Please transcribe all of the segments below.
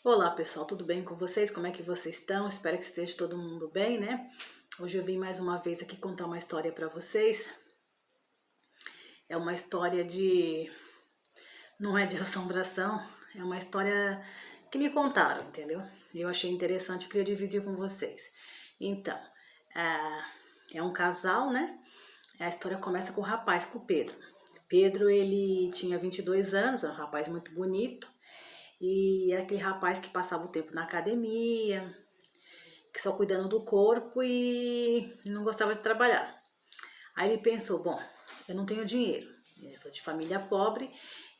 Olá pessoal, tudo bem com vocês? Como é que vocês estão? Espero que esteja todo mundo bem, né? Hoje eu vim mais uma vez aqui contar uma história para vocês. É uma história de... não é de assombração, é uma história que me contaram, entendeu? E eu achei interessante e queria dividir com vocês. Então, é um casal, né? A história começa com o rapaz, com o Pedro. Pedro, ele tinha 22 anos, é um rapaz muito bonito. E era aquele rapaz que passava o tempo na academia, que só cuidando do corpo e não gostava de trabalhar. Aí ele pensou, bom, eu não tenho dinheiro, eu sou de família pobre,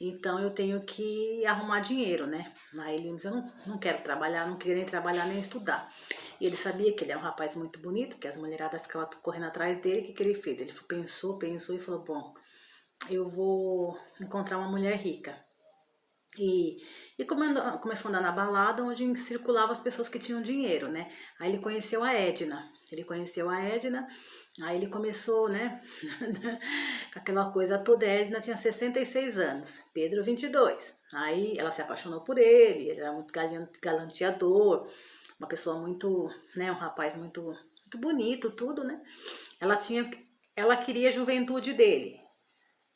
então eu tenho que arrumar dinheiro, né? Aí ele disse, eu não quero trabalhar, não queria nem trabalhar nem estudar. E ele sabia que ele era um rapaz muito bonito, que as mulheradas ficavam correndo atrás dele, o que ele fez? Ele pensou e falou, bom, eu vou encontrar uma mulher rica. E começou a andar na balada onde circulavam as pessoas que tinham dinheiro, né? Aí ele conheceu a Edna. Aí ele começou, né? Com aquela coisa toda. A Edna tinha 66 anos, Pedro 22. Aí ela se apaixonou por ele era muito galanteador, uma pessoa muito, né? Um rapaz muito bonito, tudo, né? Ela tinha, ela queria a juventude dele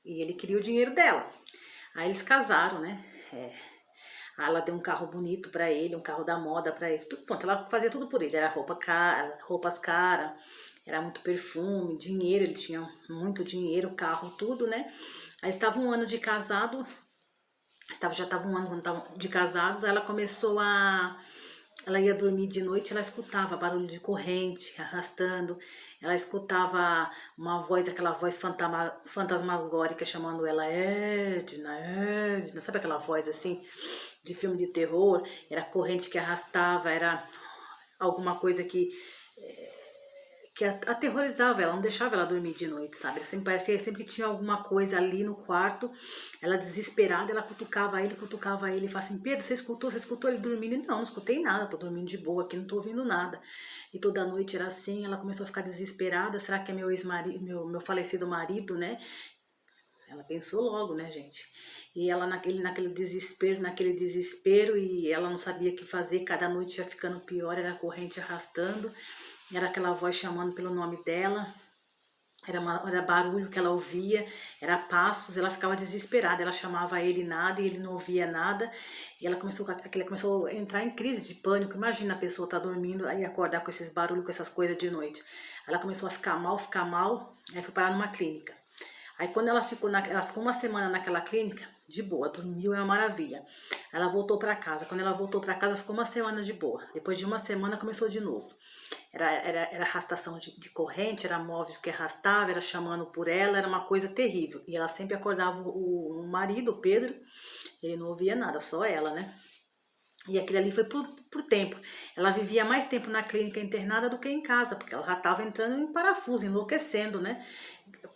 e ele queria o dinheiro dela. Aí eles casaram, né? Aí ela deu um carro bonito pra ele, um carro da moda pra ele. Tudo, pronto, ela fazia tudo por ele. Era roupa cara, roupas caras, era muito perfume, dinheiro, ele tinha muito dinheiro, carro, tudo, né? Aí estava um ano de casado, já estava um ano quando estavam de casados, aí ela começou a ela ia dormir de noite, ela escutava barulho de corrente arrastando, ela escutava uma voz, aquela voz fantasmagórica chamando ela Edna, Edna, sabe aquela voz assim de filme de terror? Era corrente que arrastava, era alguma coisa que aterrorizava ela, não deixava ela dormir de noite, sabe? Ela sempre parecia sempre que tinha alguma coisa ali no quarto, ela desesperada, ela cutucava ele e falava assim, Pedro, você escutou ele dormindo? E não escutei nada, tô dormindo de boa aqui, não tô ouvindo nada. E toda noite era assim, ela começou a ficar desesperada, será que é meu ex-marido, meu falecido marido, né? Ela pensou logo, né, gente? E ela naquele desespero, e ela não sabia o que fazer, cada noite ia ficando pior, era a corrente arrastando, era aquela voz chamando pelo nome dela, era barulho que ela ouvia, era passos, ela ficava desesperada, ela chamava ele nada e ele não ouvia nada, e ela começou a entrar em crise de pânico. Imagina a pessoa tá dormindo aí acordar com esses barulhos, com essas coisas de noite. Ela começou a ficar mal, aí foi parar numa clínica. Aí quando ela ficou uma semana naquela clínica, de boa, dormiu, é uma maravilha. Ela voltou para casa. Quando ela voltou para casa, ficou uma semana de boa. Depois de uma semana, começou de novo. Era arrastação de corrente, era móveis que arrastava, era chamando por ela, era uma coisa terrível. E ela sempre acordava o marido, o Pedro, ele não ouvia nada, só ela, né? E aquilo ali foi por tempo. Ela vivia mais tempo na clínica internada do que em casa, porque ela já estava entrando em parafuso, enlouquecendo, né?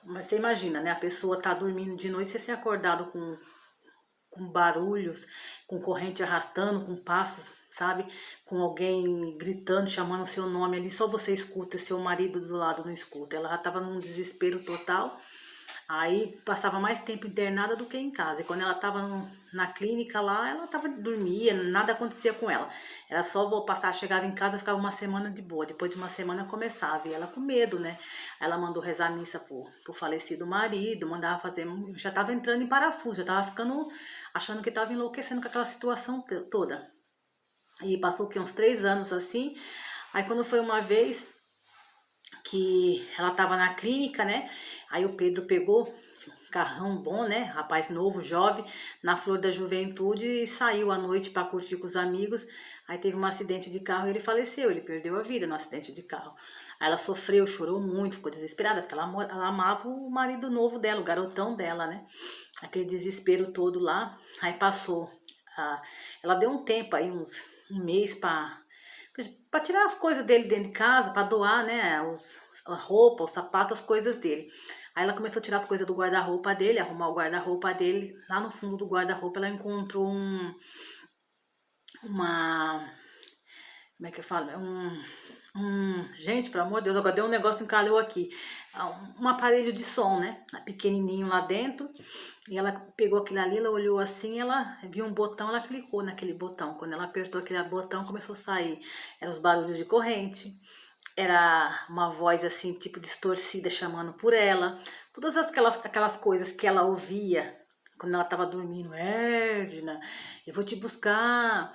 Mas você imagina, né? A pessoa tá dormindo de noite, você ser acordado com barulhos, com corrente arrastando, com passos, sabe? Com alguém gritando, chamando o seu nome ali, só você escuta, seu marido do lado não escuta. Ela já estava num desespero total. Aí passava mais tempo internada do que em casa. E quando ela estava na clínica lá, ela dormia, nada acontecia com ela. Era só vou passar, chegava em casa, ficava uma semana de boa. Depois de uma semana começava, e ela com medo, né? Ela mandou rezar a missa pro falecido marido, mandava fazer, já estava entrando em parafuso, já estava ficando, achando que estava enlouquecendo com aquela situação toda. E passou que uns 3 anos assim. Aí quando foi uma vez que ela estava na clínica, né? Aí o Pedro pegou um carrão bom, né? Rapaz novo, jovem, na flor da juventude, e saiu à noite para curtir com os amigos. Aí teve um acidente de carro e ele faleceu, ele perdeu a vida no acidente de carro. Aí ela sofreu, chorou muito, ficou desesperada, porque ela amava o marido novo dela, o garotão dela, né? Aquele desespero todo lá. Aí passou. Ela deu um tempo aí, um mês para tirar as coisas dele dentro de casa, para doar, né, a roupa, os sapatos, as coisas dele. Aí ela começou a tirar as coisas do guarda-roupa dele, arrumar o guarda-roupa dele. Lá no fundo do guarda-roupa ela encontrou uma como é que eu falo? Gente, pelo amor de Deus, agora deu um negócio, encalhou aqui. Um aparelho de som, né? Pequenininho lá dentro. E ela pegou aquilo ali, ela olhou assim, ela viu um botão, ela clicou naquele botão. Quando ela apertou aquele botão, começou a sair. Eram os barulhos de corrente. Era uma voz assim, tipo distorcida, chamando por ela. Todas aquelas coisas que ela ouvia quando ela estava dormindo. Edna, eu vou te buscar.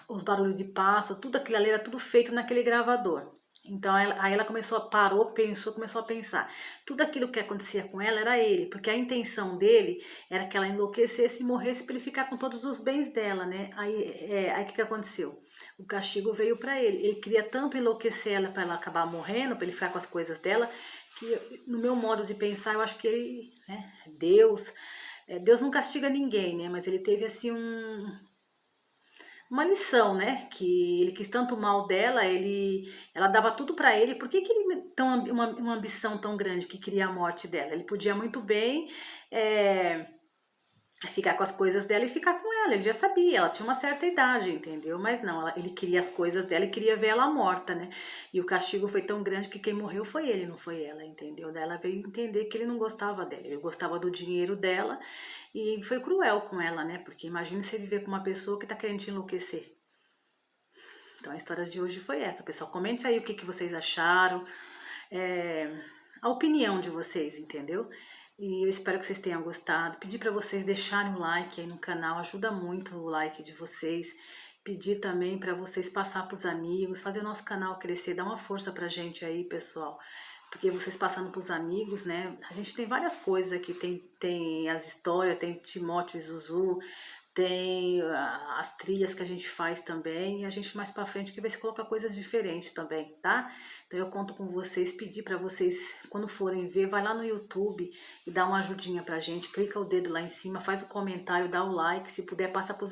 Os barulhos de pássaro, tudo aquilo ali era tudo feito naquele gravador. Então aí ela parou, pensou, começou a pensar. Tudo aquilo que acontecia com ela era ele, porque a intenção dele era que ela enlouquecesse e morresse para ele ficar com todos os bens dela, né? Aí o que aconteceu? O castigo veio para ele. Ele queria tanto enlouquecer ela para ela acabar morrendo, para ele ficar com as coisas dela, que no meu modo de pensar, eu acho que ele, né, Deus não castiga ninguém, né? Mas ele teve assim uma lição, né? Que ele quis tanto mal dela, ela dava tudo para ele. Por que ele uma ambição tão grande que queria a morte dela? Ele podia muito bem ficar com as coisas dela e ficar com ela. Ele já sabia, ela tinha uma certa idade, entendeu? Mas não, ele queria as coisas dela e queria ver ela morta, né? E o castigo foi tão grande que quem morreu foi ele, não foi ela, entendeu? Daí ela veio entender que ele não gostava dela, ele gostava do dinheiro dela e foi cruel com ela, né? Porque imagine você viver com uma pessoa que tá querendo te enlouquecer. Então a história de hoje foi essa, pessoal. Comente aí o que vocês acharam, a opinião de vocês, entendeu? E eu espero que vocês tenham gostado. Pedir para vocês deixarem um like aí no canal, ajuda muito o like de vocês. Pedir também para vocês passar para os amigos, fazer o nosso canal crescer, dar uma força pra gente aí, pessoal. Porque vocês passando para os amigos, né? A gente tem várias coisas aqui, tem as histórias, tem Timóteo e Zuzu, tem as trilhas que a gente faz também, e a gente mais pra frente que vai se colocar coisas diferentes também, tá? Então eu conto com vocês, pedir pra vocês, quando forem ver, vai lá no YouTube e dá uma ajudinha pra gente, clica o dedo lá em cima, faz o comentário, dá o like, se puder passa pros